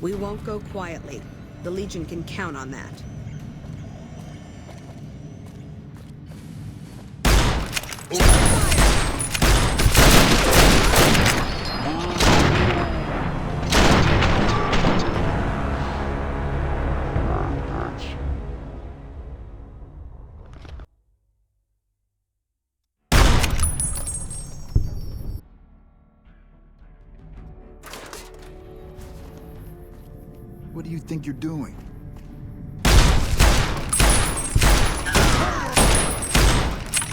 We won't go quietly. The Legion can count on that. What do you think you're doing?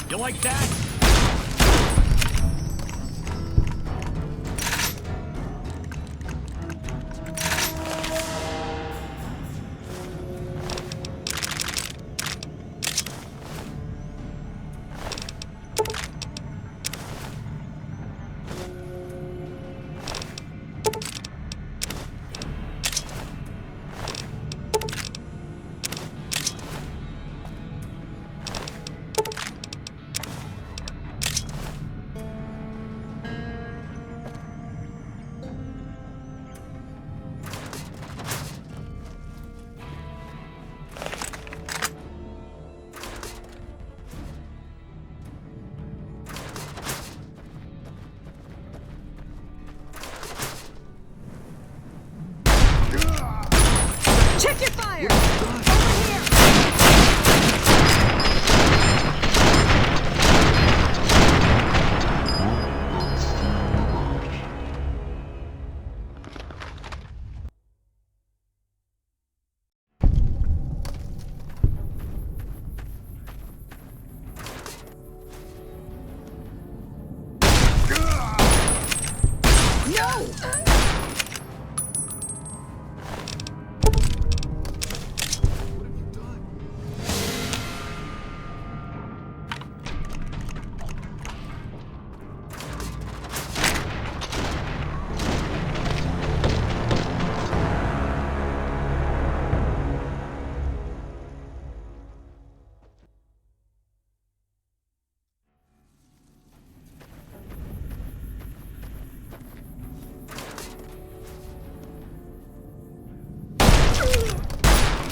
You like that? Check your fire! Over here! No!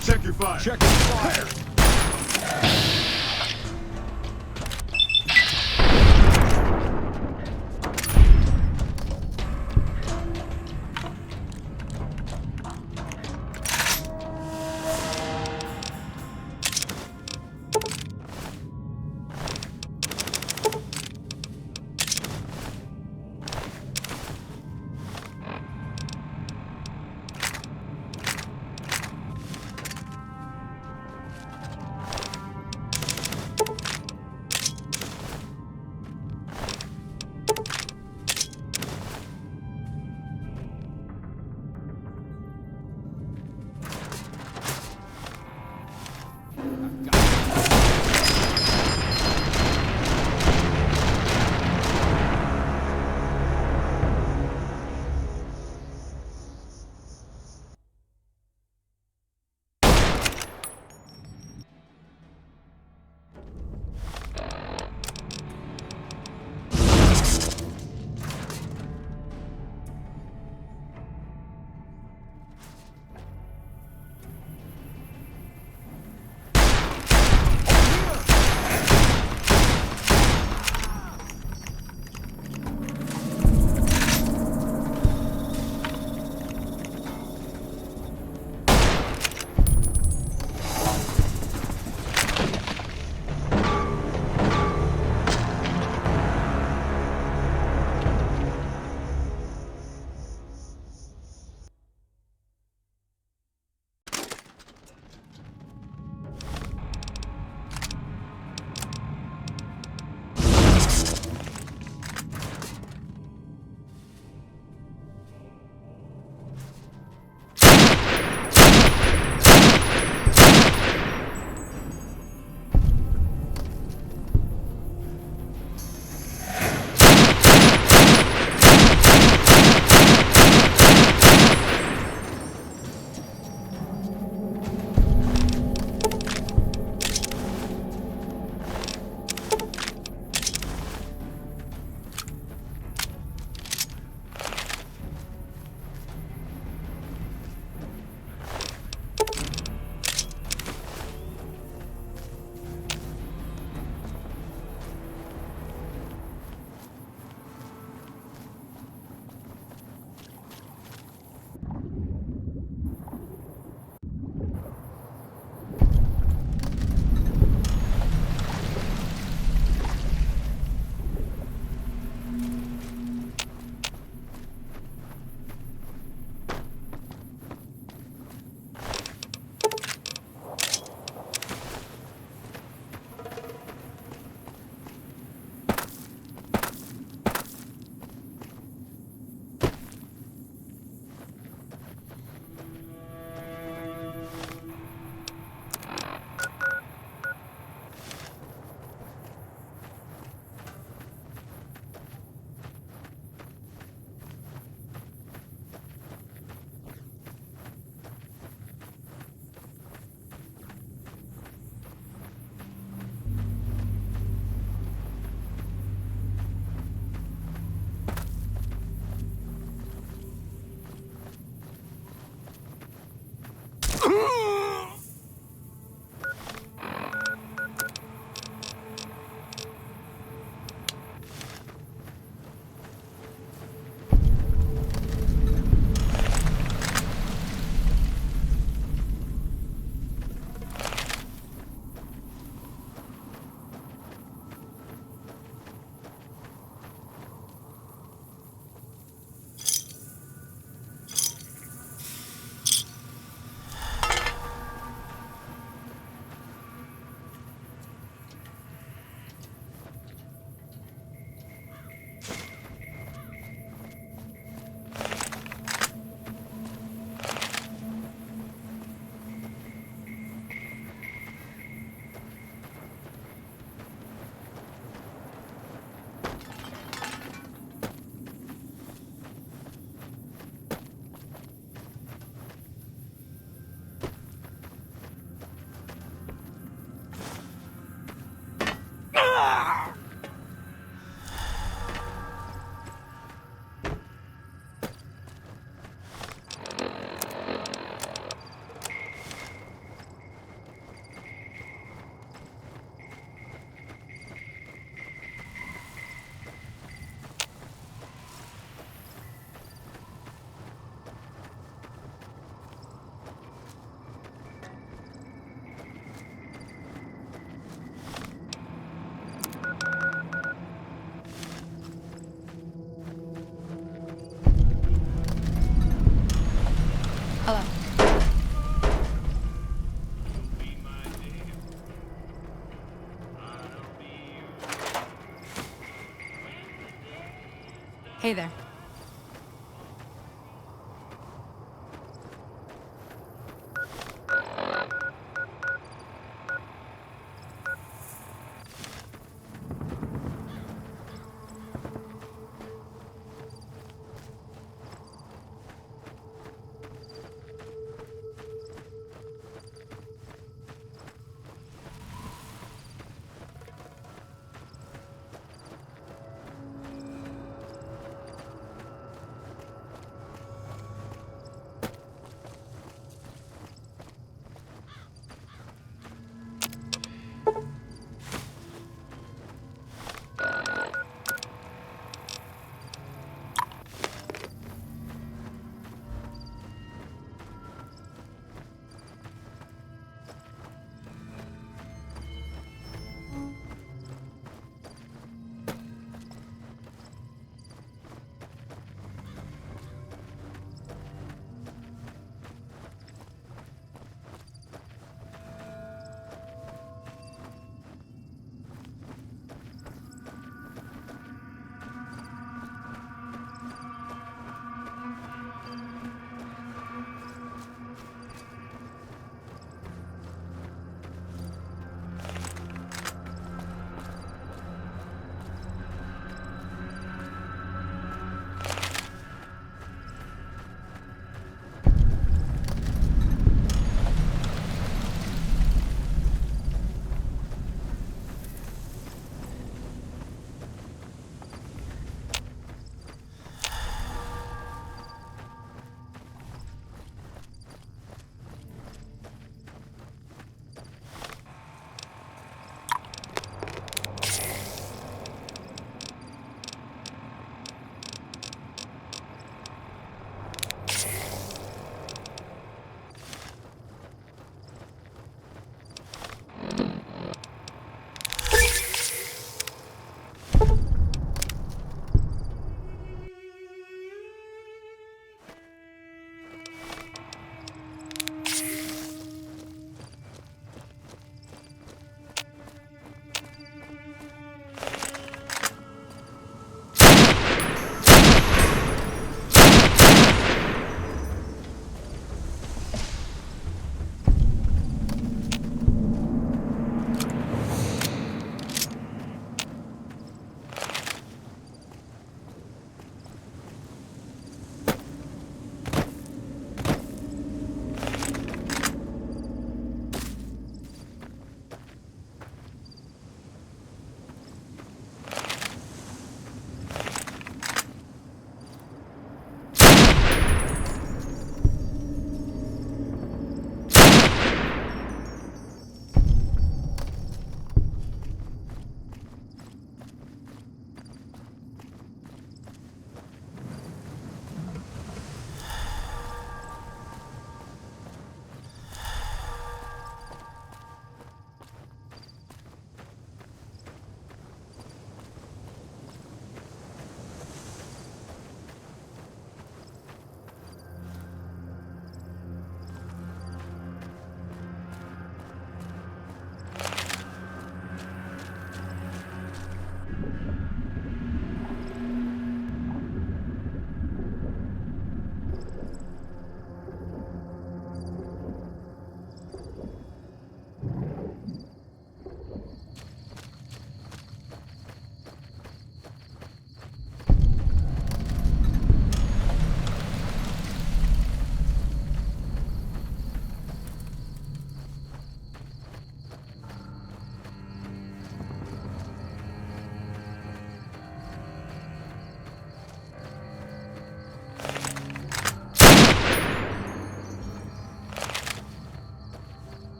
Check your fire! Check your fire! Hello. Hey there.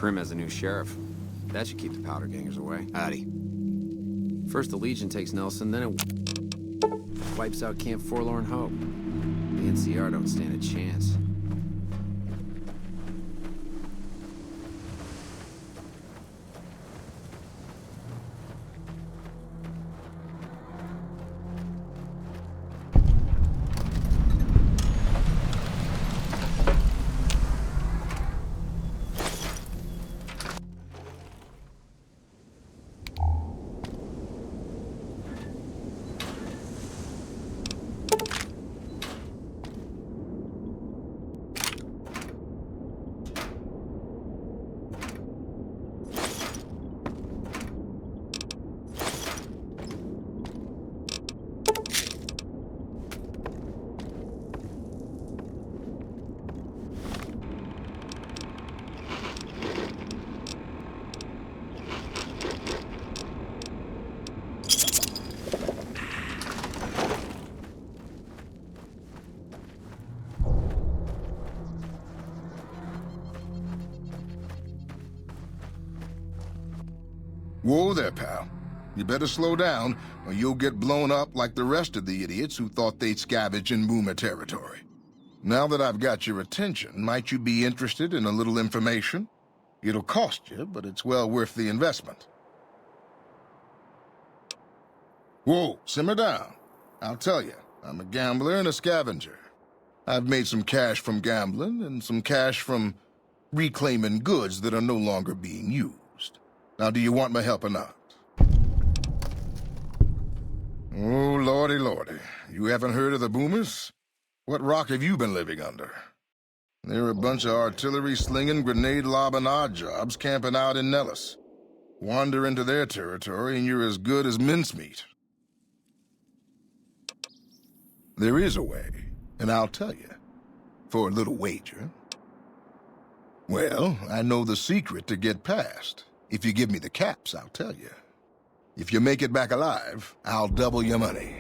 Prim as a new sheriff. That should keep the powder gangers away. Howdy. First the Legion takes Nelson, then it wipes out Camp Forlorn Hope. The NCR don't stand a chance. Whoa there, pal. You better slow down, or you'll get blown up like the rest of the idiots who thought they'd scavenge in Boomer territory. Now that I've got your attention, might you be interested in a little information? It'll cost you, but it's well worth the investment. Whoa, simmer down. I'll tell you, I'm a gambler and a scavenger. I've made some cash from gambling and some cash from reclaiming goods that are no longer being used. Now, do you want my help or not? Oh, lordy, lordy. You haven't heard of the Boomers? What rock have you been living under? They're a bunch of artillery-slinging, grenade-lobbing odd jobs camping out in Nellis. Wander into their territory and you're as good as mincemeat. There is a way, and I'll tell you. For a little wager. Well, I know the secret to get past. If you give me the caps, I'll tell you. If you make it back alive, I'll double your money.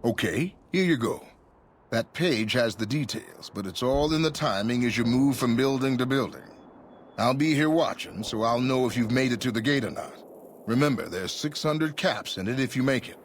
Okay, here you go. That page has the details, but it's all in the timing as you move from building to building. I'll be here watching, so I'll know if you've made it to the gate or not. Remember, there's 600 caps in it if you make it.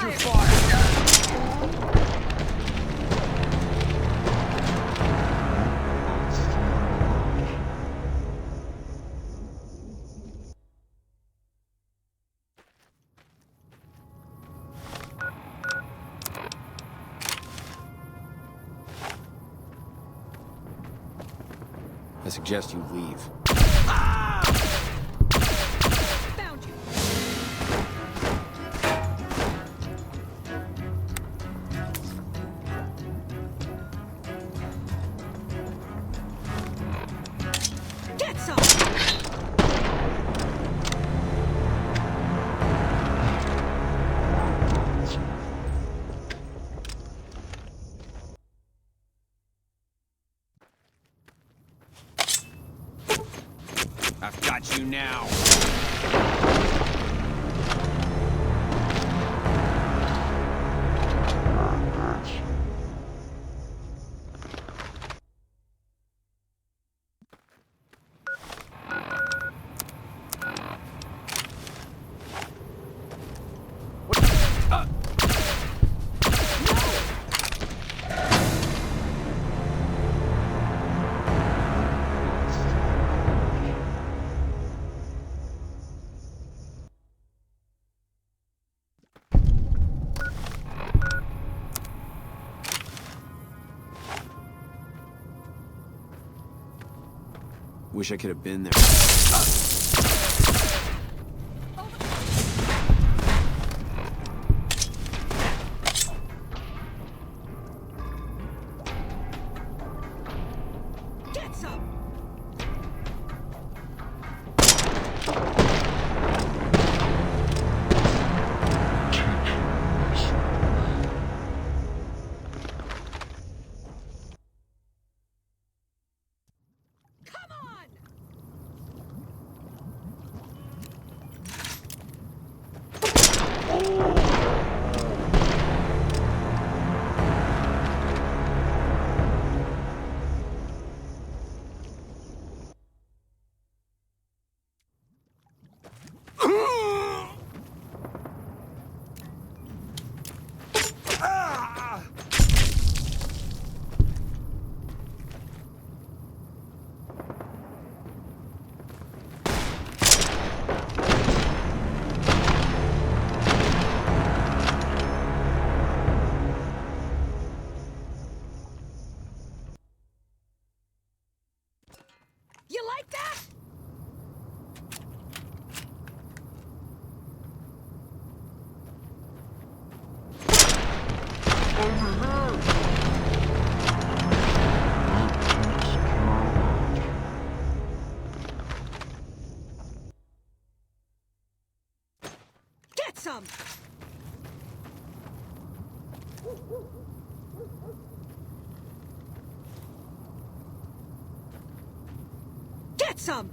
your fire! I suggest you leave. Found you. Get some! I've got you now. Wish I could have been there. Get some! Come on! You like that? Get some! Get some!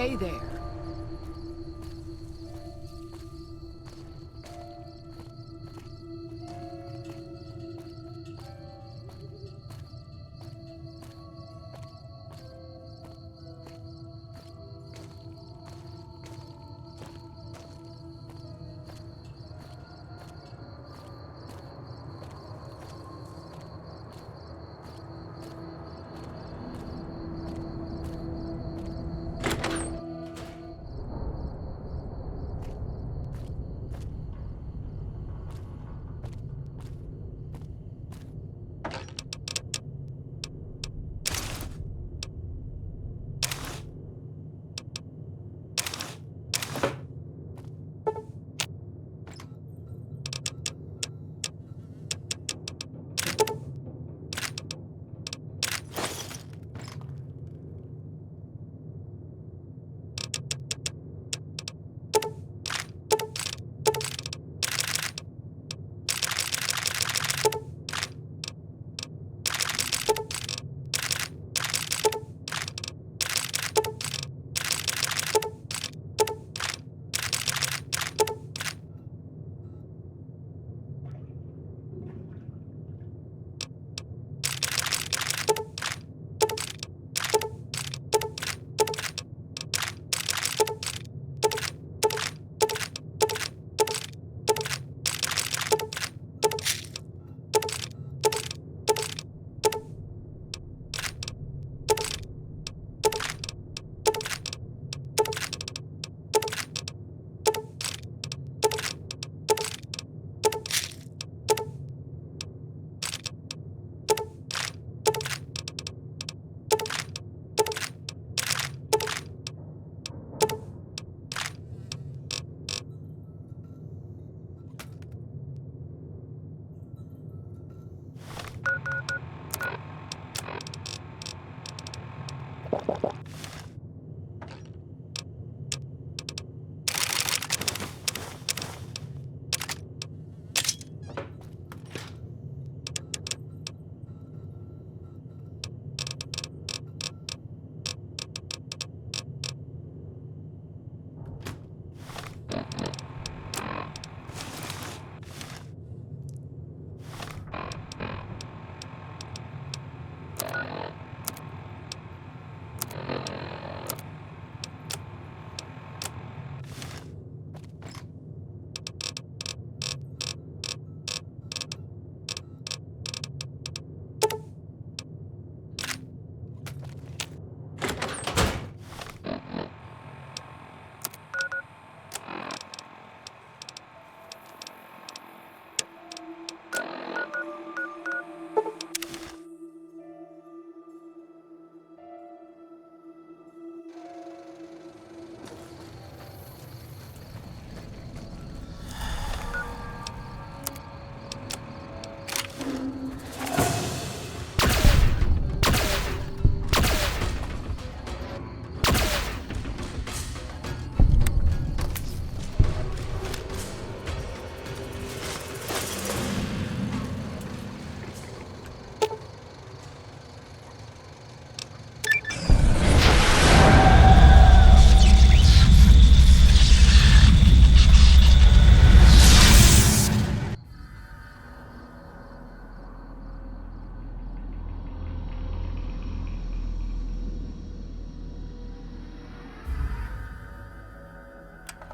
Hey there.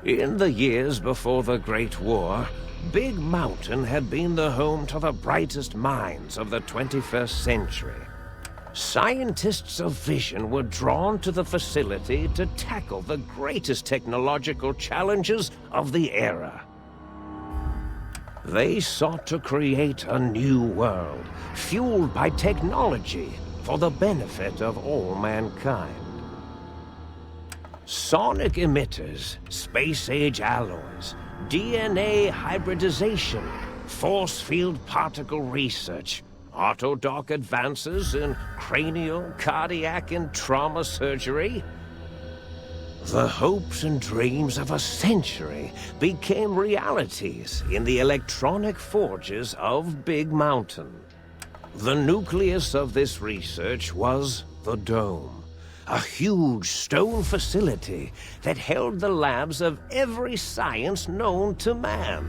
In the years before the Great War, Big Mountain had been the home to the brightest minds of the 21st century. Scientists of vision were drawn to the facility to tackle the greatest technological challenges of the era. They sought to create a new world, fueled by technology for the benefit of all mankind. Sonic emitters, space-age alloys, DNA hybridization, force field particle research, autodoc advances in cranial, cardiac, and trauma surgery. The hopes and dreams of a century became realities in the electronic forges of Big Mountain. The nucleus of this research was the Dome, a huge stone facility that held the labs of every science known to man.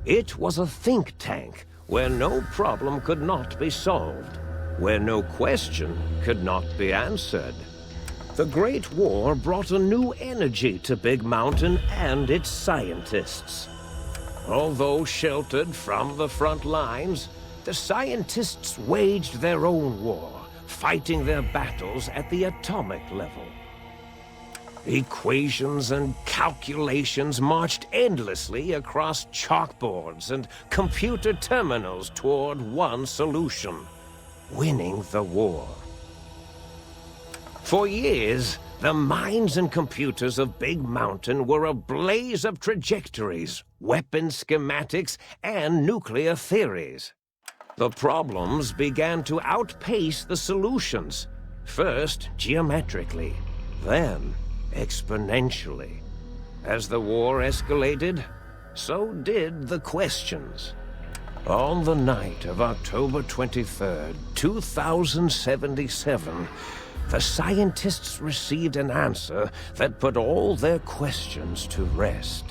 It was a think tank where no problem could not be solved, where no question could not be answered. The Great War brought a new energy to Big Mountain and its scientists. Although sheltered from the front lines, the scientists waged their own war, fighting their battles at the atomic level. Equations and calculations marched endlessly across chalkboards and computer terminals toward one solution: winning the war. For years, the minds and computers of Big Mountain were a blaze of trajectories, weapon schematics, and nuclear theories. The problems began to outpace the solutions, first geometrically, then exponentially. As the war escalated, so did the questions. On the night of October 23rd, 2077, the scientists received an answer that put all their questions to rest.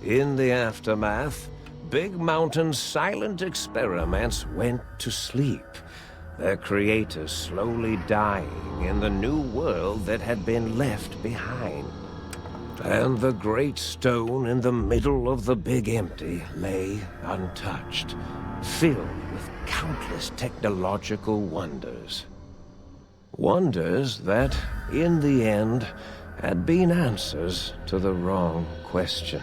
In the aftermath, Big Mountain's silent experiments went to sleep, their creators slowly dying in the new world that had been left behind. And the great stone in the middle of the Big Empty lay untouched, filled with countless technological wonders. Wonders that, in the end, had been answers to the wrong question.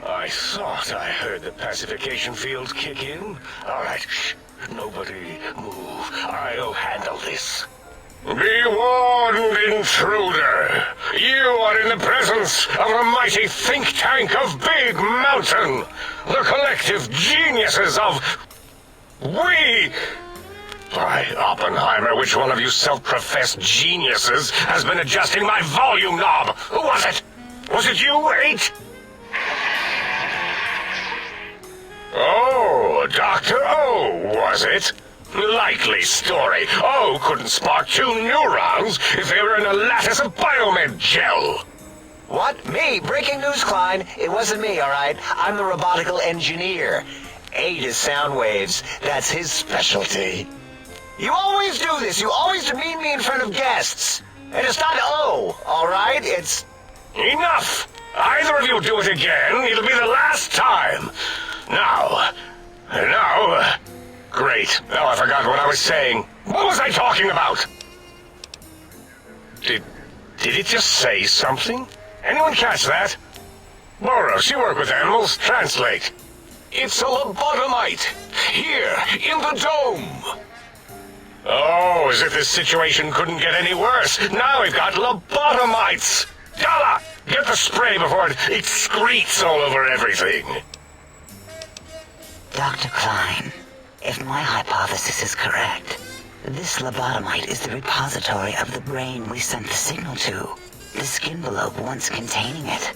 I thought I heard the pacification field kick in. All right, shh. Nobody move. I'll handle this. Be warned, intruder. You are in the presence of the mighty think tank of Big Mountain. The collective geniuses of... We... By Oppenheimer, which one of you self-professed geniuses has been adjusting my volume knob? Who was it? Was it you, 8? Oh, Dr. O, was it? Likely story. O couldn't spark 2 neurons if they were in a lattice of biomed gel. What? Me? Breaking news, Klein. It wasn't me, all right? I'm the robotical engineer. 8 is sound waves. That's his specialty. You always do this. You always demean me in front of guests. And it's not O, all right? It's... Enough! Either of you do it again, it'll be the last time. Now... Great. Now I forgot what I was saying. What was I talking about? Did it just say something? Anyone catch that? Boros, you work with animals. Translate. It's a lobotomite. Here, in the dome. Oh, as if this situation couldn't get any worse. Now we've got lobotomites. Dala, get the spray before it excretes all over everything. Dr. Klein, if my hypothesis is correct, this lobotomite is the repository of the brain we sent the signal to, the skin envelope once containing it.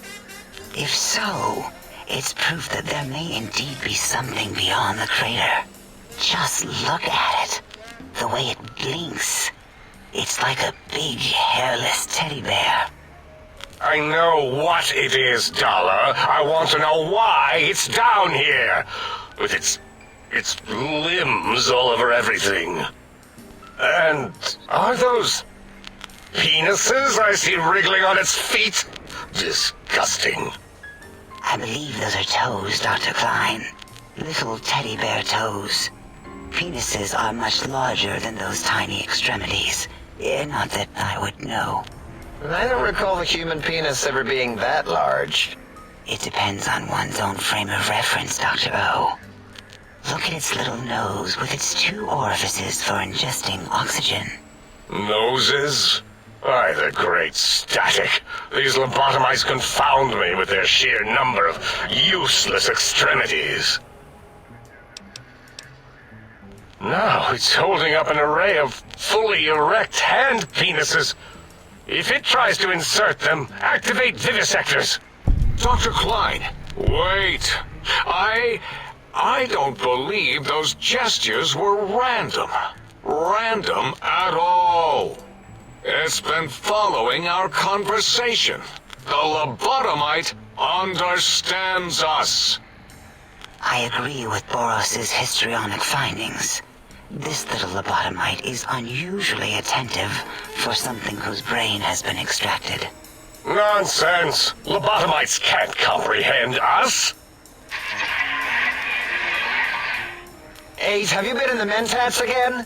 If so, it's proof that there may indeed be something beyond the crater. Just look at it. The way it blinks. It's like a big, hairless teddy bear. I know what it is, Dala. I want to know why it's down here. With its limbs all over everything. And are those Penises I see wriggling on its feet? Disgusting. I believe those are toes, Dr. Klein. Little teddy bear toes. Penises are much larger than those tiny extremities. Not that I would know. I don't recall the human penis ever being that large. It depends on one's own frame of reference, Dr. O. Look at its little nose with its 2 orifices for ingesting oxygen. Noses? By the great static. These lobotomites confound me with their sheer number of useless extremities. Now it's holding up an array of fully erect hand penises. If it tries to insert them, activate vivisectors. Dr. Klein, wait. I don't believe those gestures were random. Random at all. It's been following our conversation. The lobotomite understands us. I agree with Boros's histrionic findings. This little lobotomite is unusually attentive for something whose brain has been extracted. Nonsense! Lobotomites can't comprehend us! 8, have you been in the mentats again?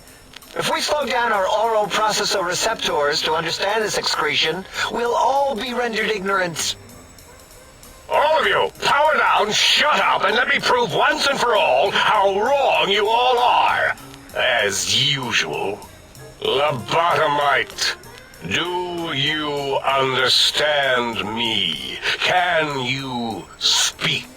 If we slow down our oroprocessoreceptors to understand this excretion, we'll all be rendered ignorant. All of you, power down, shut up, and let me prove once and for all how wrong you all are. As usual. Lobotomite, do you understand me? Can you speak?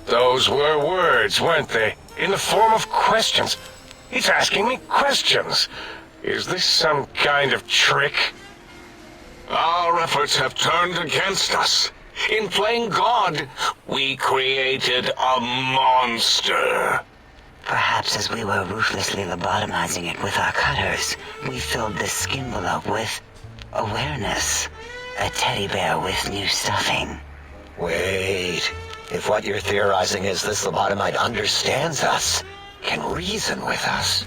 Those were words, weren't they? In the form of questions. He's asking me questions. Is this some kind of trick? Our efforts have turned against us. In playing God, we created a monster. Perhaps as we were ruthlessly lobotomizing it with our cutters, we filled this skin envelope with awareness. A teddy bear with new stuffing. Wait. If what you're theorizing is this lobotomite understands us, can reason with us,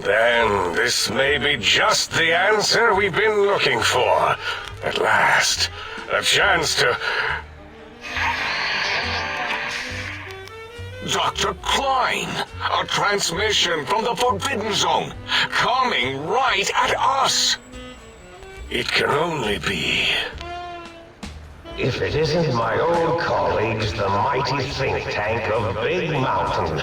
then this may be just the answer we've been looking for. At last, a chance to... Dr. Klein, a transmission from the Forbidden Zone, coming right at us. It can only be... If it isn't my old colleagues, the mighty think tank of Big Mountain.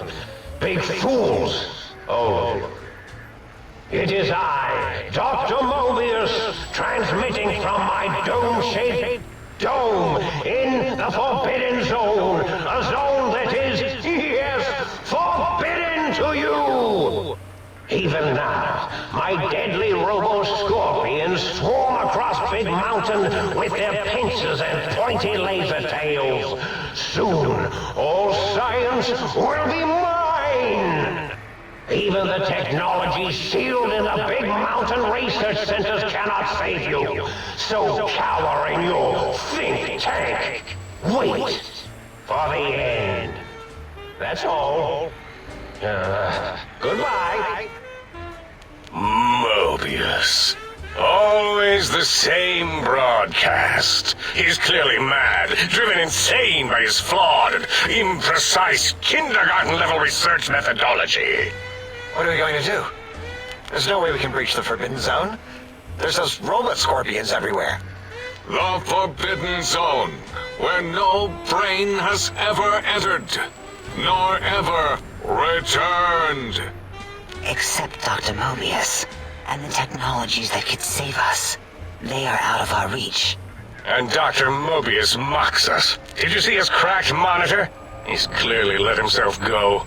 Big fools, all of you. It is I, Dr. Mobius, transmitting from my dome-shaped dome in the Forbidden Zone. A zone that is, yes, forbidden to you. Even now, my deadly robo-scorpions swarm across Big Mountain with their pincers and pointy laser tails. Soon, all science will be mine! Even the technology sealed in the Big Mountain research centers cannot save you. So cower in your think tank. Wait for the end. That's all. Goodbye. Mobius. Always the same broadcast. He's clearly mad, driven insane by his flawed and imprecise kindergarten-level research methodology. what are we going to do? There's no way we can breach the Forbidden Zone. There's those robot scorpions everywhere. The Forbidden Zone, where no brain has ever entered, nor ever returned. Except Dr. Mobius, and the technologies that could save us. They are out of our reach. And Dr. Mobius mocks us. Did you see his cracked monitor? He's clearly let himself go.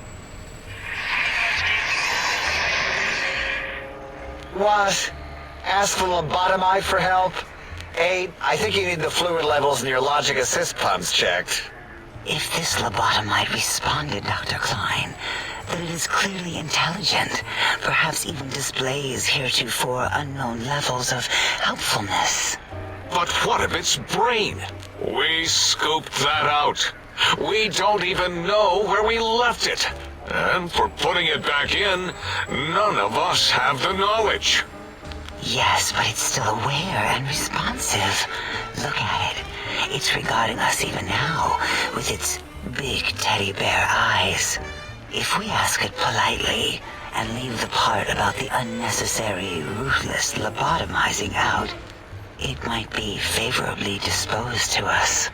What? Ask the lobotomite for help? Aid, I think you need the fluid levels in your logic assist pumps checked. If this lobotomite responded, Dr. Klein, then it is clearly intelligent, perhaps even displays heretofore unknown levels of helpfulness. But what of its brain? We scooped that out. We don't even know where we left it. And for putting it back in, none of us have the knowledge. Yes, but it's still aware and responsive. Look at it. It's regarding us even now, with its big teddy bear eyes. If we ask it politely, and leave the part about the unnecessary, ruthless lobotomizing out, it might be favorably disposed to us.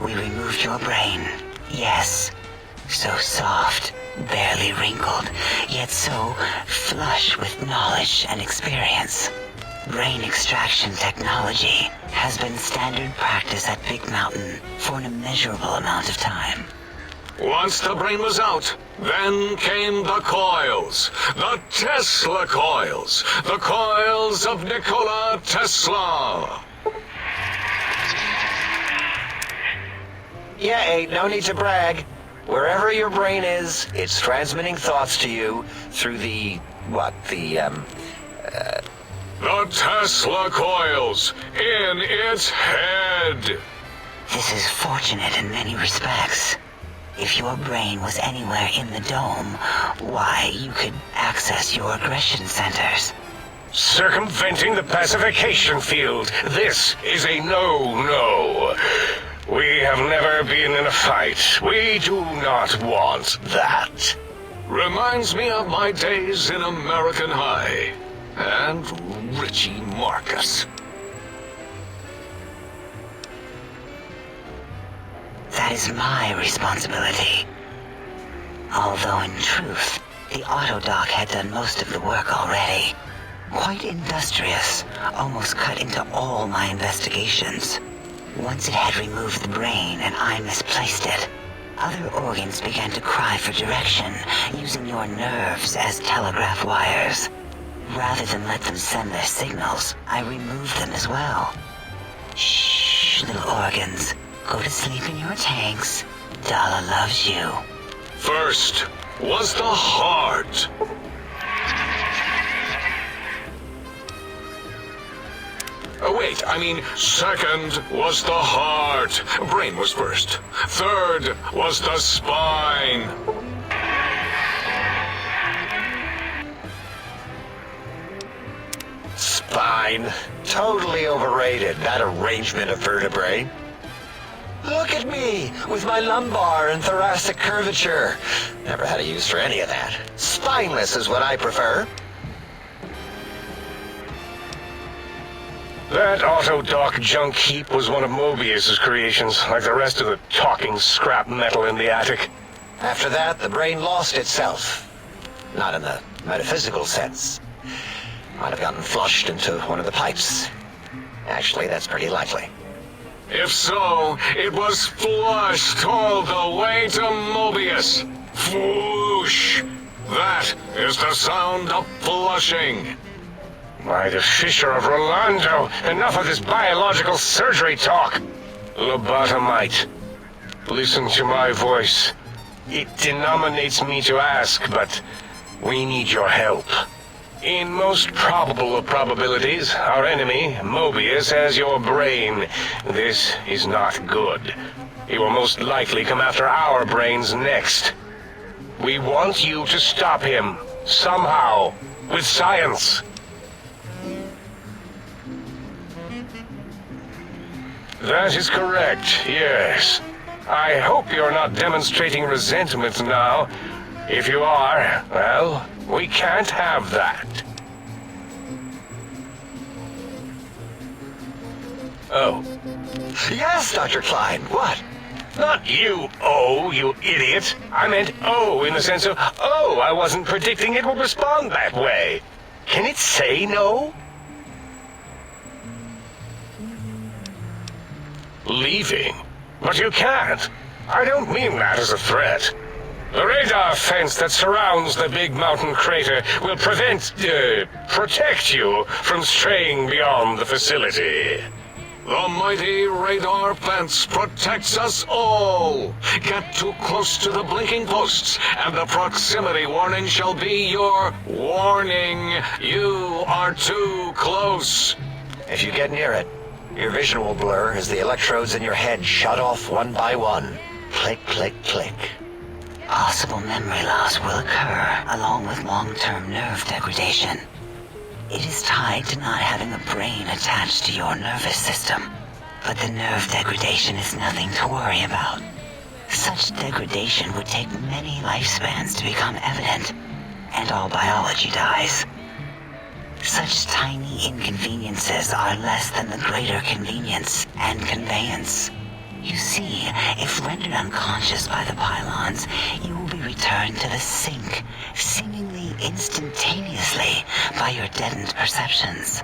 We removed your brain, yes. So soft, barely wrinkled, yet so flush with knowledge and experience. Brain extraction technology has been standard practice at Big Mountain for an immeasurable amount of time. Once the brain was out, then came the coils. The Tesla coils. The coils of Nikola Tesla. Yeah, Aid, no need to brag. Wherever your brain is, it's transmitting thoughts to you through the Tesla coils in its head. This is fortunate in many respects. If your brain was anywhere in the dome, why, you could access your aggression centers. Circumventing the pacification field. This is a no-no. We have never been in a fight. We do not want that. Reminds me of my days in American High. And Richie Marcus. That is my responsibility. Although in truth, the Autodoc had done most of the work already. Quite industrious, almost cut into all my investigations. Once it had removed the brain and I misplaced it, other organs began to cry for direction, using your nerves as telegraph wires. Rather than let them send their signals, I removed them as well. Shh, little organs. Go to sleep in your tanks. Dala loves you. First was the heart. Oh, wait, I mean, second was the heart. Brain was first. Third was the spine. spine. Totally overrated, that arrangement of vertebrae. Look at me, with my lumbar and thoracic curvature. Never had a use for any of that. Spineless is what I prefer. That Autodoc junk heap was one of Mobius's creations, like the rest of the talking scrap metal in the attic. After that, the brain lost itself. Not in the metaphysical sense. Might have gotten flushed into one of the pipes. Actually, that's pretty likely. If so, it was flushed all the way to Mobius. Fwoosh! That is the sound of flushing. By the Fisher of Rolando, enough of this biological surgery talk. Lobotomite, listen to my voice. It denominates me to ask, but we need your help. In most probable of probabilities, our enemy, Mobius, has your brain. This is not good. He will most likely come after our brains next. We want you to stop him, somehow, with science. That is correct, yes. I hope you're not demonstrating resentment now. If you are, well, we can't have that. Oh. Yes, Dr. Klein, what? Not you, oh, you idiot. I meant oh in the sense of, oh, I wasn't predicting it would respond that way. Can it say no? Leaving? But you can't. I don't mean that as a threat. The radar fence that surrounds the big mountain crater will protect you from straying beyond the facility. The mighty radar fence protects us all. Get too close to the blinking posts, and the proximity warning shall be your warning. You are too close. If you get near it, your vision will blur as the electrodes in your head shut off one by one. Click, click, click. Possible memory loss will occur, along with long-term nerve degradation. It is tied to not having a brain attached to your nervous system. But the nerve degradation is nothing to worry about. Such degradation would take many lifespans to become evident, and all biology dies. Such tiny inconveniences are less than the greater convenience and conveyance. You see, if rendered unconscious by the pylons, you will be returned to the sink, seemingly instantaneously by your deadened perceptions.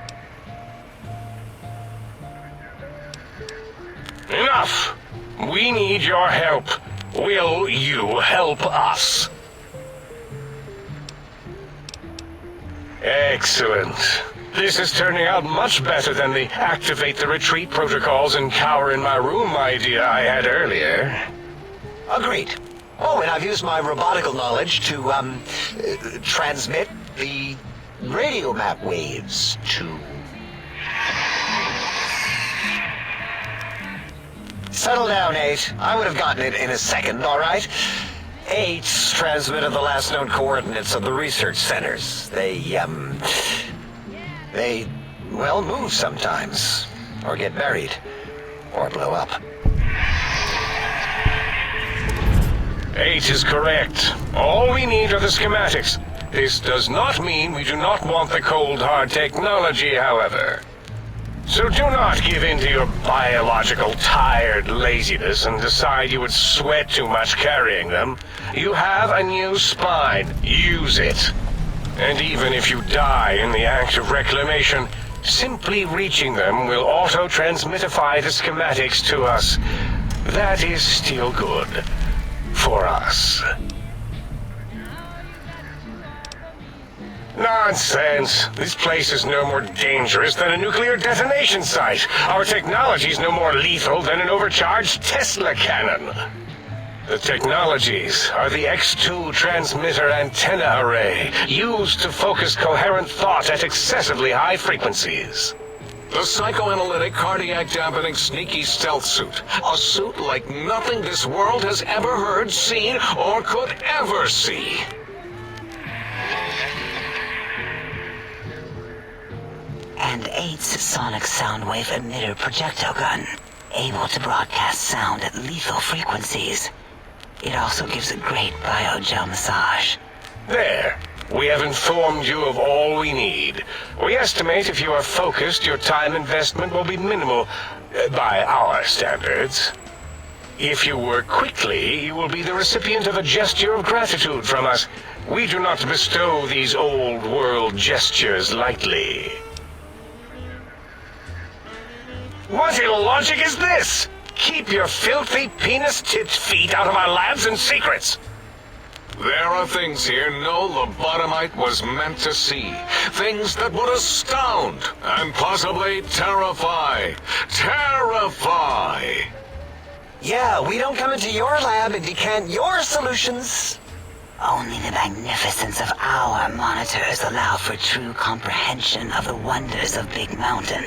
Enough! We need your help. Will you help us? Excellent. This is turning out much better than the activate the retreat protocols and cower in my room idea I had earlier. Agreed. Oh, and I've used my robotical knowledge to, transmit the radio map waves to... Settle down, 8. I would have gotten it in a second, all right? 8's transmitted the last known coordinates of the research centers. They, well, move sometimes, or get buried, or blow up. 8 is correct. All we need are the schematics. This does not mean we do not want the cold, hard technology, however. So do not give in to your biological tired laziness and decide you would sweat too much carrying them. You have a new spine. Use it. And even if you die in the act of reclamation, simply reaching them will auto-transmitify the schematics to us. That is still good. For us. Nonsense. This place is no more dangerous than a nuclear detonation site. Our technology is no more lethal than an overcharged Tesla cannon. The technologies are the X2 transmitter antenna array, used to focus coherent thought at excessively high frequencies. The psychoanalytic, cardiac dampening, sneaky stealth suit. A suit like nothing this world has ever heard, seen, or could ever see. And 8's sonic sound wave emitter projectile gun, able to broadcast sound at lethal frequencies. It also gives a great biogel massage. There. We have informed you of all we need. We estimate if you are focused, your time investment will be minimal, by our standards. If you work quickly, you will be the recipient of a gesture of gratitude from us. We do not bestow these old-world gestures lightly. What illogic is this? Keep your filthy, penis-tipped feet out of our labs and secrets! There are things here no lobotomite was meant to see. Things that would astound and possibly terrify. Terrify! Yeah, we don't come into your lab and decant your solutions. Only the magnificence of our monitors allow for true comprehension of the wonders of Big Mountain.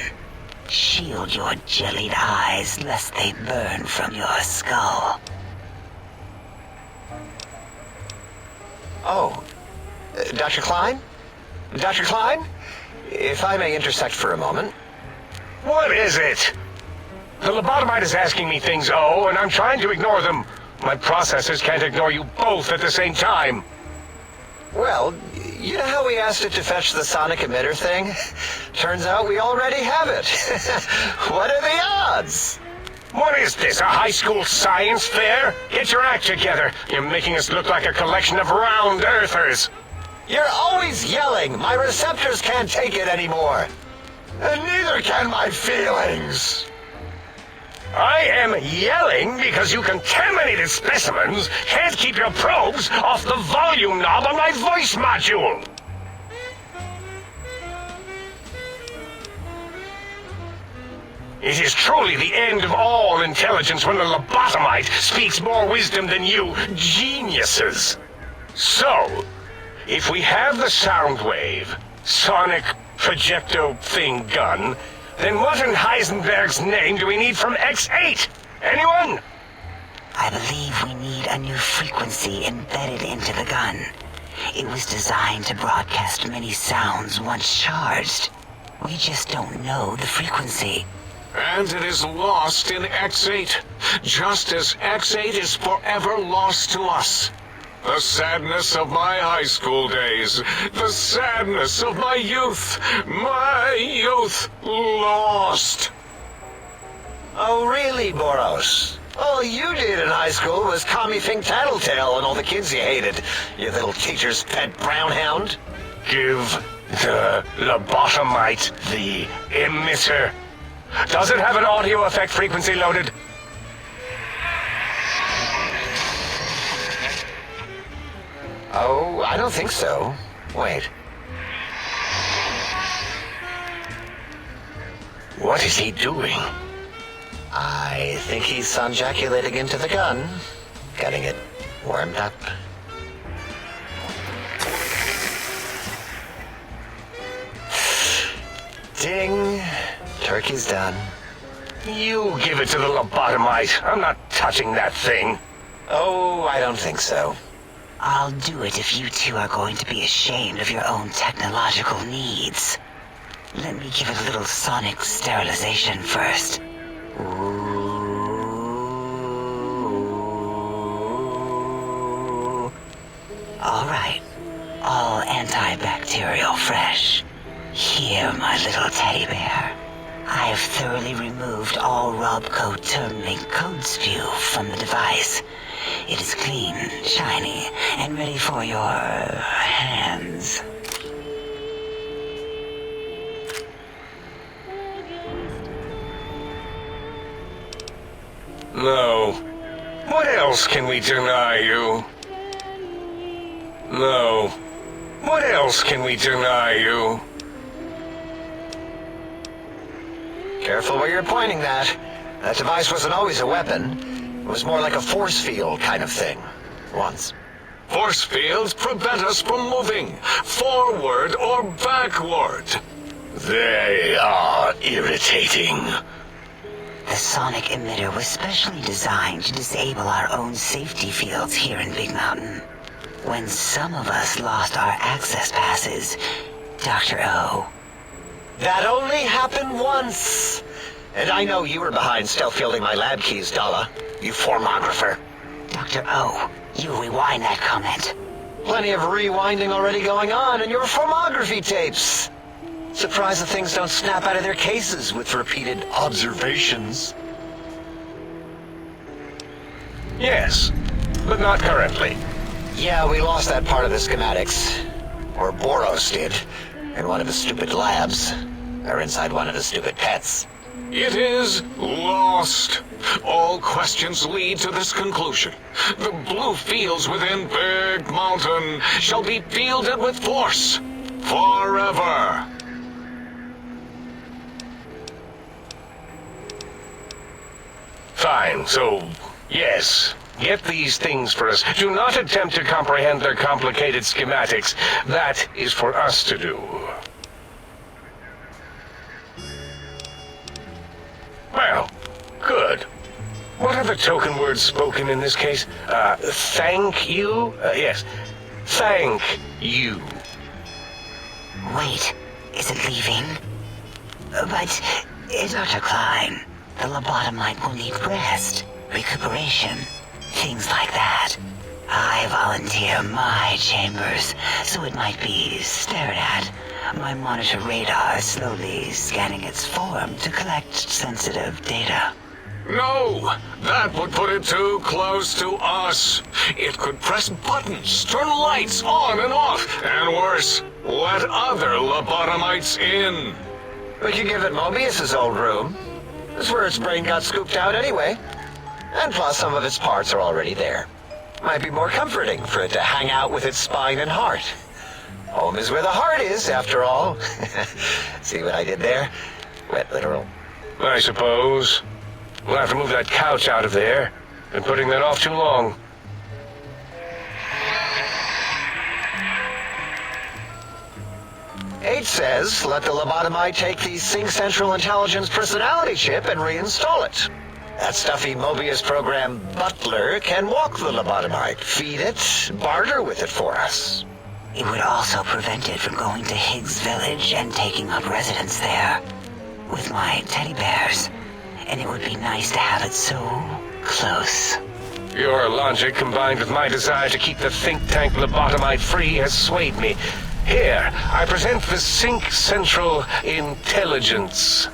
Shield your jellied eyes lest they burn from your skull. Oh, Dr. Klein? Dr. Klein? If I may intersect for a moment. What is it? The lobotomite is asking me things, and I'm trying to ignore them. My processors can't ignore you both at the same time. Well, you know how we asked it to fetch the sonic emitter thing? Turns out we already have it. What are the odds? What is this, a high school science fair? Get your act together. You're making us look like a collection of round earthers. You're always yelling. My receptors can't take it anymore. And neither can my feelings. I am yelling because you contaminated specimens can't keep your probes off the volume knob on my voice module. It is truly the end of all intelligence when the lobotomite speaks more wisdom than you geniuses. So, if we have the Soundwave, sonic projecto thing gun, then what in Heisenberg's name do we need from X8? Anyone? I believe we need a new frequency embedded into the gun. It was designed to broadcast many sounds once charged. We just don't know the frequency. And it is lost in X8, just as X8 is forever lost to us. The sadness of my high school days, the sadness of my youth lost. Oh, really, Boros? All you did in high school was Tommy Fink Tattletale and all the kids you hated, you little teacher's pet brown hound. Give the lobotomite the emitter. Does it have an audio effect frequency loaded? Oh, I don't think so. Wait. What is he doing? I think he's sonjaculating into the gun, getting it warmed up. Ding. Turkey's done. You give it to the lobotomite. I'm not touching that thing. Oh, I don't think so. I'll do it if you two are going to be ashamed of your own technological needs. Let me give it a little sonic sterilization first. Ooh. All right. All antibacterial fresh. Here, my little teddy bear. I have thoroughly removed all Robco Termlink code spew from the device. It is clean, shiny, and ready for your hands. No. What else can we deny you? No. What else can we deny you? Careful where you're pointing that. That device wasn't always a weapon. It was more like a force field kind of thing. Once. Force fields prevent us from moving, forward or backward. They are irritating. The sonic emitter was specially designed to disable our own safety fields here in Big Mountain. When some of us lost our access passes, Dr. O. That only happened once. And I know you were behind stealth fielding my lab keys, Dala. You formographer. Dr. O, you rewind that comment. Plenty of rewinding already going on in your formography tapes. Surprised the things don't snap out of their cases with repeated observations. Yes, but not currently. Yeah, we lost that part of the schematics. Or Boros did. In one of his stupid labs. Or inside one of his stupid pets. It is lost. All questions lead to this conclusion. The blue fields within Big Mountain shall be fielded with force. Forever. Fine, so, yes. Get these things for us. Do not attempt to comprehend their complicated schematics. That is for us to do. Well, good. What are the token words spoken in this case? Thank you? Yes. Thank you. Wait, is it leaving? But, Dr. Klein, the lobotomite will need rest, recuperation, things like that. I volunteer my chambers, so it might be stared at. My monitor radar slowly scanning its form to collect sensitive data. No, that would put it too close to us. It could press buttons, turn lights on and off, and worse, let other lobotomites in. We could give it Mobius's old room. That's where its brain got scooped out anyway. And plus, some of its parts are already there. Might be more comforting for it to hang out with its spine and heart. Home is where the heart is, after all. See what I did there? Wet literal. I suppose. We'll have to move that couch out of there. Been putting that off too long. H says, let the lobotomite take the Sync Central Intelligence personality chip and reinstall it. That stuffy Mobius program butler can walk the lobotomite, feed it, barter with it for us. It would also prevent it from going to Higgs Village and taking up residence there with my teddy bears. And it would be nice to have it so close. Your logic, combined with my desire to keep the think tank lobotomite free, has swayed me. Here, I present the Sync Central Intelligence.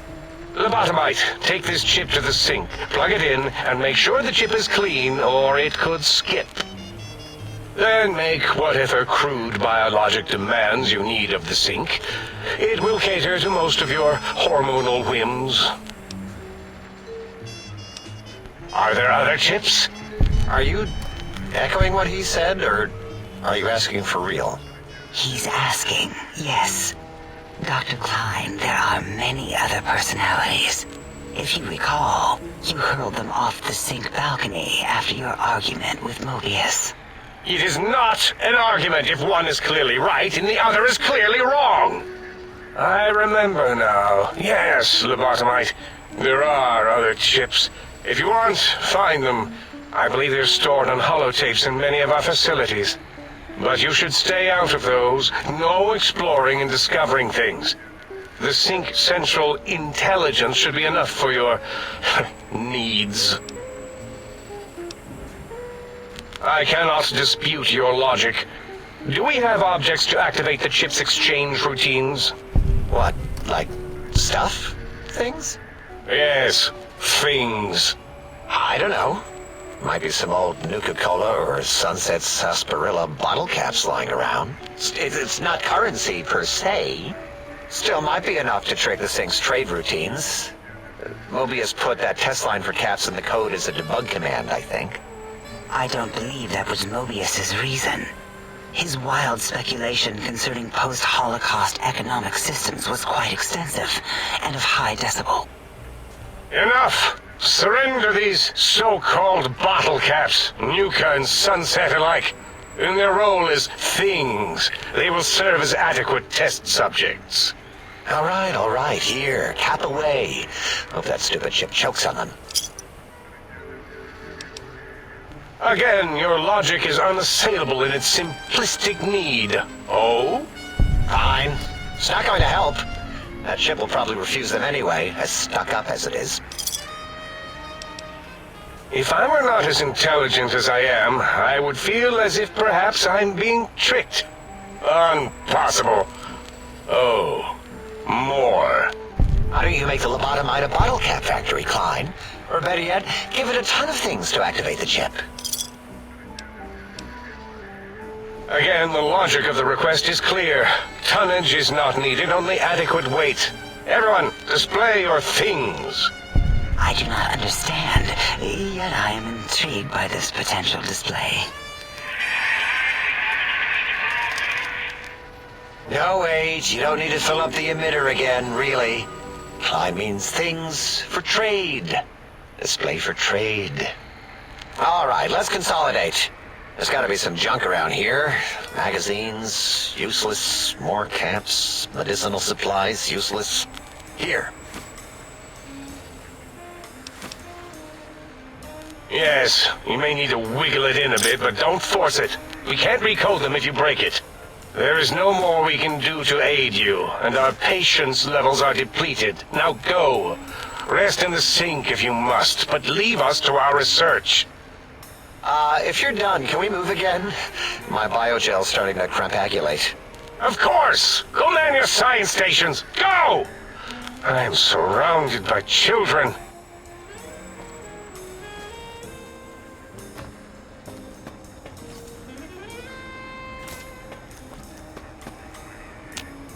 Lobotomite, take this chip to the sink, plug it in, and make sure the chip is clean, or it could skip. Then make whatever crude biologic demands you need of the sink. It will cater to most of your hormonal whims. Are there other chips? Are you echoing what he said, or are you asking for real? He's asking, yes. Dr. Klein, there are many other personalities. If you recall, you hurled them off the sink balcony after your argument with Mobius. It is not an argument if one is clearly right and the other is clearly wrong. I remember now. Yes, lobotomite. There are other chips. If you want, find them. I believe they're stored on holotapes in many of our facilities. But you should stay out of those. No exploring and discovering things. The Sync Central Intelligence should be enough for your needs. I cannot dispute your logic. Do we have objects to activate the chip's exchange routines? What, like stuff? Things? Yes, things. I don't know. Might be some old Nuka-Cola or Sunset Sarsaparilla bottle caps lying around. It's not currency per se. Still might be enough to trick the Sync's trade routines. Mobius put that test line for caps in the code as a debug command, I think. I don't believe that was Mobius's reason. His wild speculation concerning post-Holocaust economic systems was quite extensive and of high decibel. Enough! Surrender these so-called bottle caps, Nuka and Sunset alike. In their role as things, they will serve as adequate test subjects. All right, here, cap away. Hope that stupid chip chokes on them. Again, your logic is unassailable in its simplistic need. Oh? Fine. It's not going to help. That chip will probably refuse them anyway, as stuck up as it is. If I were not as intelligent as I am, I would feel as if perhaps I'm being tricked. Impossible. Oh, more. Why don't you make the lobotomite a bottle cap factory, Klein? Or better yet, give it a ton of things to activate the chip. Again, the logic of the request is clear. Tonnage is not needed, only adequate weight. Everyone, display your things. I do not understand, yet I am intrigued by this potential display. No, wait, you don't need to fill up the emitter again, really. Klein means things for trade. Display for trade. All right, let's consolidate. There's got to be some junk around here. Magazines, useless. More caps, medicinal supplies, useless. Here. Yes, you may need to wiggle it in a bit, but don't force it. We can't recode them if you break it. There is no more we can do to aid you, and our patience levels are depleted. Now go. Rest in the sink if you must, but leave us to our research. If you're done, can we move again? My biogel's starting to crampagulate. Of course! Go man your science stations! Go! I'm surrounded by children.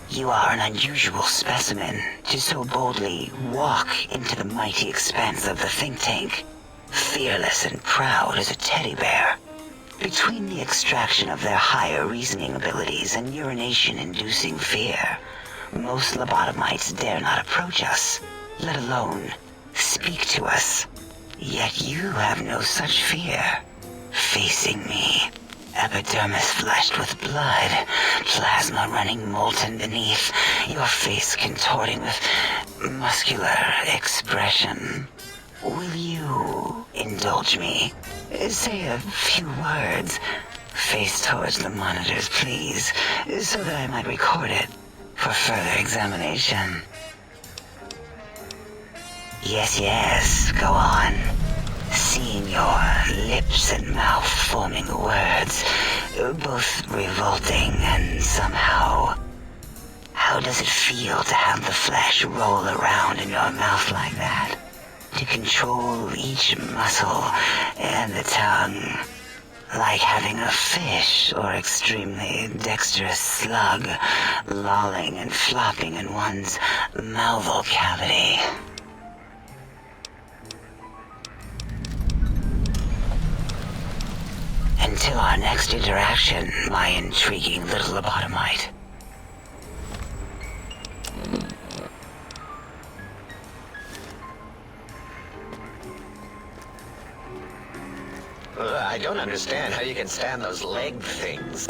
You are an unusual specimen to so boldly walk into the mighty expanse of the think tank, fearless and proud as a teddy bear. Between the extraction of their higher reasoning abilities and urination-inducing fear, most lobotomites dare not approach us, let alone speak to us. Yet you have no such fear. Facing me, epidermis flushed with blood, plasma running molten beneath, your face contorting with muscular expression. Will you indulge me? Say a few words. Face towards the monitors, please, so that I might record it for further examination. Yes, go on. Seeing your lips and mouth forming words, both revolting and somehow... How does it feel to have the flesh roll around in your mouth like that? To control each muscle and the tongue, like having a fish or extremely dexterous slug lolling and flopping in one's malval cavity. Until our next interaction, my intriguing little lobotomite. I don't understand how you can stand those leg things.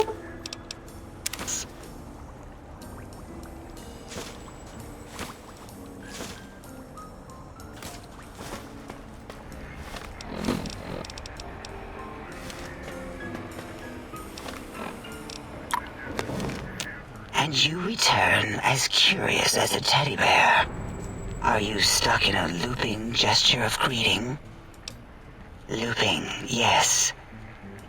And you return as curious as a teddy bear. Are you stuck in a looping gesture of greeting? Looping, yes.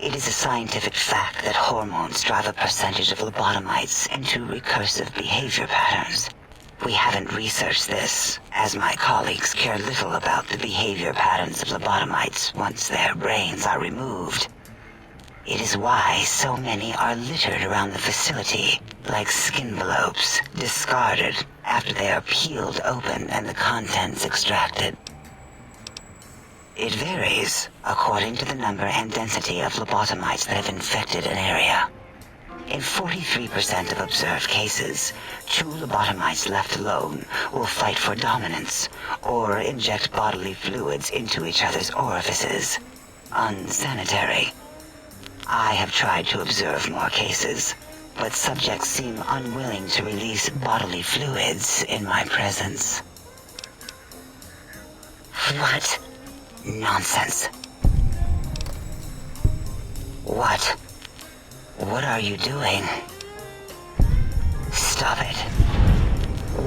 It is a scientific fact that hormones drive a percentage of lobotomites into recursive behavior patterns. We haven't researched this, as my colleagues care little about the behavior patterns of lobotomites once their brains are removed. It is why so many are littered around the facility, like skinvelopes, discarded after they are peeled open and the contents extracted. It varies according to the number and density of lobotomites that have infected an area. In 43% of observed cases, two lobotomites left alone will fight for dominance or inject bodily fluids into each other's orifices. Unsanitary. I have tried to observe more cases, but subjects seem unwilling to release bodily fluids in my presence. What? Nonsense. What? What are you doing? Stop it.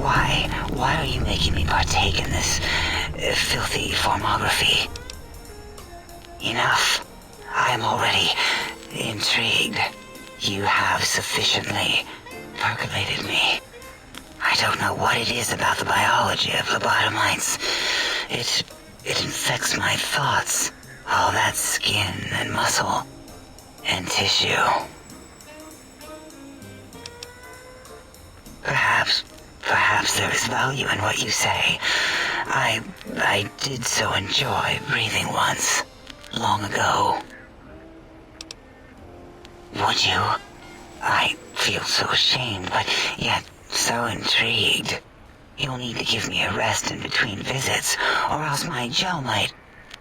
Why? Why are you making me partake in this filthy formography? Enough. I am already intrigued. You have sufficiently percolated me. I don't know what it is about the biology of lobotomites. It infects my thoughts. All that skin and muscle and tissue. Perhaps there is value in what you say. I did so enjoy breathing once, long ago. Would you? I feel so ashamed, but yet so intrigued. You'll need to give me a rest in between visits, or else my gel might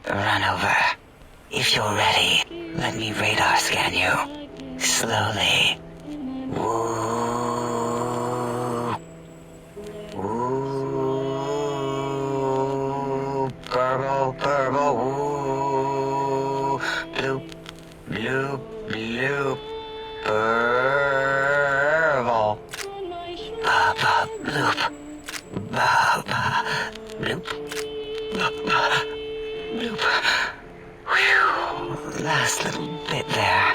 run over. If you're ready, let me radar scan you. Slowly. Woo. Woo. Purple, woo. Bloop, bloop, bloop. Purple. Bloop. Bloop. Bloop. Whew. Last little bit there.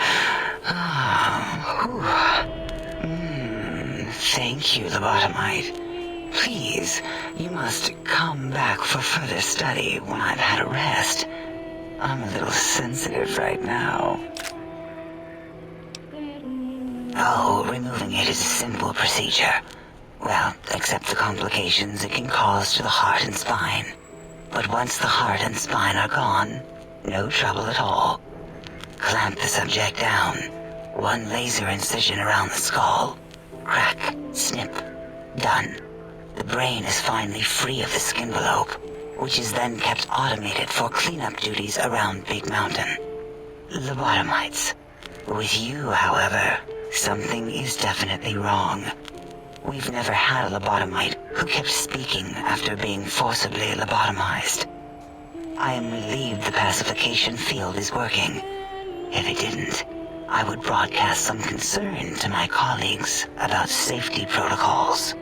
Thank you, lobotomite. Please, you must come back for further study when I've had a rest. I'm a little sensitive right now. Oh, removing it is a simple procedure. Well, except the complications it can cause to the heart and spine. But once the heart and spine are gone, no trouble at all. Clamp the subject down. One laser incision around the skull. Crack, snip, done. The brain is finally free of the skin envelope, which is then kept automated for cleanup duties around Big Mountain. Lobotomites. With you, however, something is definitely wrong. We've never had a lobotomite who kept speaking after being forcibly lobotomized. I am relieved the pacification field is working. If it didn't, I would broadcast some concern to my colleagues about safety protocols.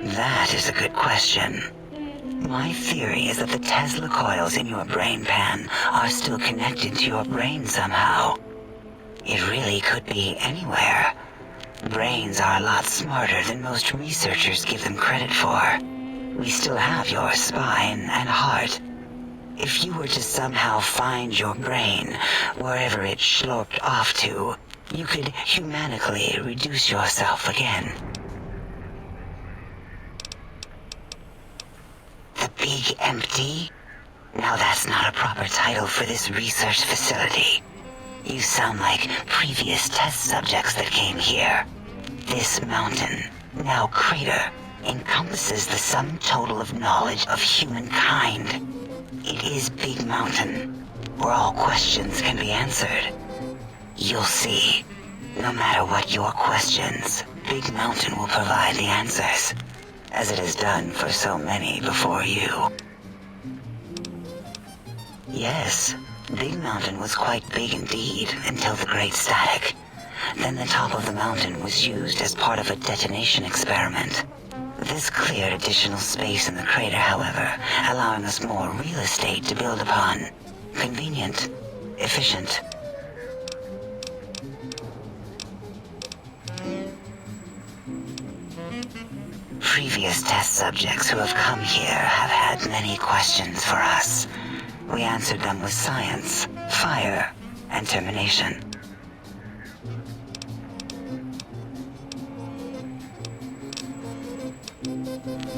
That is a good question. My theory is that the Tesla coils in your brain pan are still connected to your brain somehow. It really could be anywhere. Brains are a lot smarter than most researchers give them credit for. We still have your spine and heart. If you were to somehow find your brain, wherever it sloped off to, you could humanically reduce yourself again. The Big Empty? Now that's not a proper title for this research facility. You sound like previous test subjects that came here. This mountain, now crater, encompasses the sum total of knowledge of humankind. It is Big Mountain, where all questions can be answered. You'll see. No matter what your questions, Big Mountain will provide the answers, as it has done for so many before you. Yes, Big Mountain was quite big indeed until the Great Static. Then the top of the mountain was used as part of a detonation experiment. This cleared additional space in the crater, however, allowing us more real estate to build upon. Convenient, efficient. Previous test subjects who have come here have had many questions for us. We answered them with science, fire, and termination.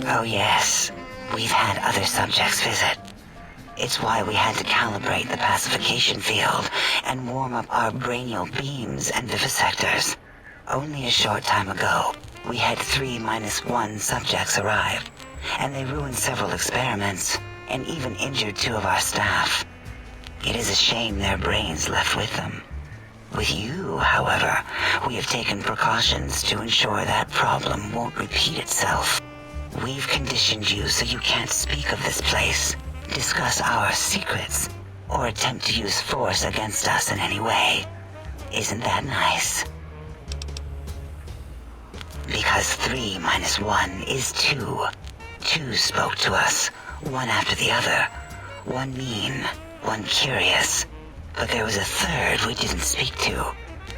Oh yes, we've had other subjects visit. It's why we had to calibrate the pacification field and warm up our brainial beams and vivisectors. Only a short time ago, we had 3-1 subjects arrive, and they ruined several experiments and even injured 2 of our staff. It is a shame their brains left with them. With you, however, we have taken precautions to ensure that problem won't repeat itself. We've conditioned you so you can't speak of this place, discuss our secrets, or attempt to use force against us in any way. Isn't that nice? Because 3-1 is 2. 2 spoke to us, one after the other. One mean, one curious. But there was a third we didn't speak to.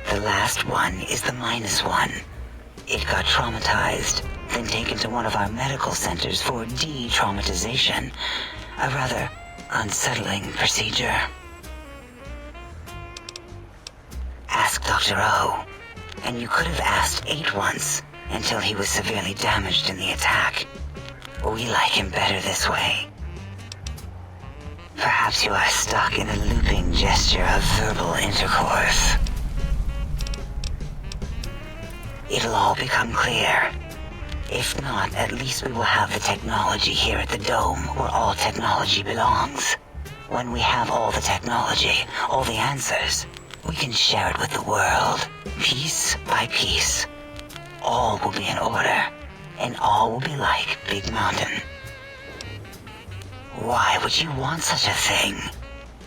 The last one is the -1. It got traumatized, then taken to one of our medical centers for de-traumatization. A rather unsettling procedure. Ask Dr. O. And you could have asked 8 once, until he was severely damaged in the attack. We like him better this way. Perhaps you are stuck in a looping gesture of verbal intercourse. It'll all become clear. If not, at least we will have the technology here at the Dome, where all technology belongs. When we have all the technology, all the answers, we can share it with the world, piece by piece. All will be in order, and all will be like Big Mountain. Why would you want such a thing?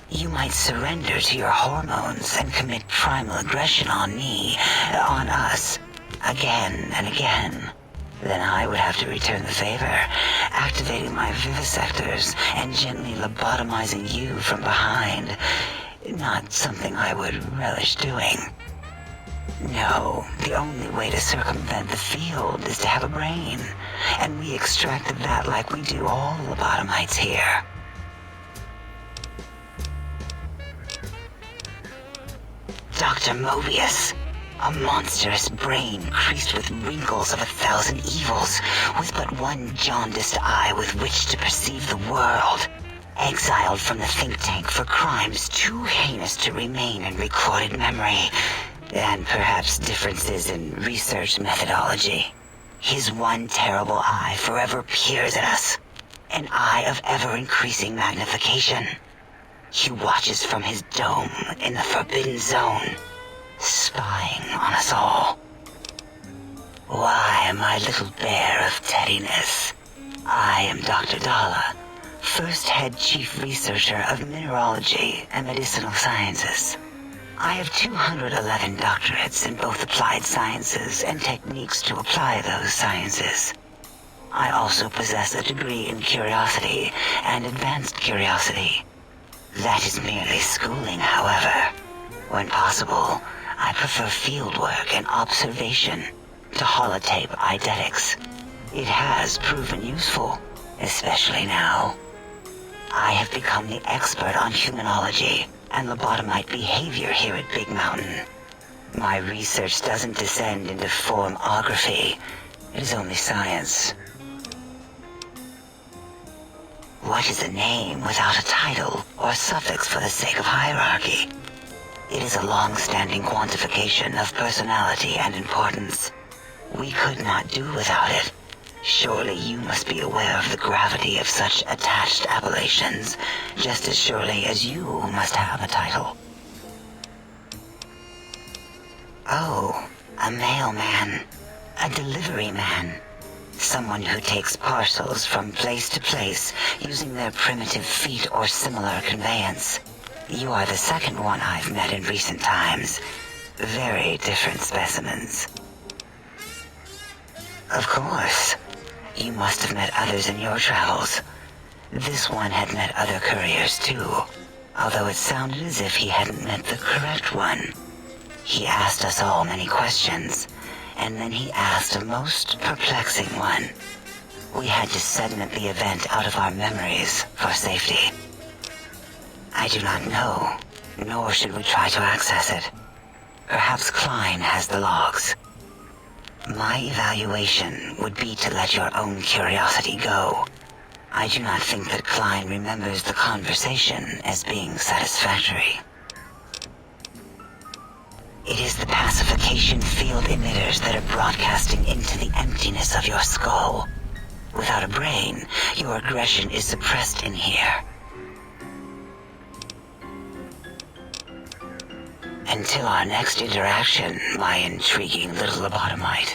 You might surrender to your hormones and commit primal aggression on me, on us, again and again. Then I would have to return the favor, activating my vivisectors and gently lobotomizing you from behind. Not something I would relish doing. No, the only way to circumvent the field is to have a brain, and we extracted that like we do all lobotomites here. Dr. Mobius, A monstrous brain creased with wrinkles of 1,000 evils, with but one jaundiced eye with which to perceive the world. Exiled from the think tank for crimes too heinous to remain in recorded memory, and perhaps differences in research methodology. His one terrible eye forever peers at us, an eye of ever-increasing magnification. He watches from his dome in the Forbidden Zone, spying on us all. Why, my little bear of teddiness, I am Dr. Dala, first head chief researcher of mineralogy and medicinal sciences. I have 211 doctorates in both applied sciences and techniques to apply those sciences. I also possess a degree in curiosity and advanced curiosity. That is merely schooling, however. When possible, I prefer fieldwork and observation to holotape eidetics. It has proven useful, especially now. I have become the expert on humanology and lobotomite behavior here at Big Mountain. My research doesn't descend into formography. It is only science. What is a name without a title or suffix for the sake of hierarchy? It is a long-standing quantification of personality and importance. We could not do without it. Surely you must be aware of the gravity of such attached appellations, just as surely as you must have a title. Oh, a mailman. A delivery man. Someone who takes parcels from place to place using their primitive feet or similar conveyance. You are the second one I've met in recent times. Very different specimens. Of course. You must have met others in your travels. This one had met other couriers too, although it sounded as if he hadn't met the correct one. He asked us all many questions, and then he asked a most perplexing one. We had to segment the event out of our memories for safety. I do not know, nor should we try to access it. Perhaps Klein has the logs. My evaluation would be to let your own curiosity go. I do not think that Klein remembers the conversation as being satisfactory. It is the pacification field emitters that are broadcasting into the emptiness of your skull. Without a brain, your aggression is suppressed in here. Until our next interaction, my intriguing little lobotomite.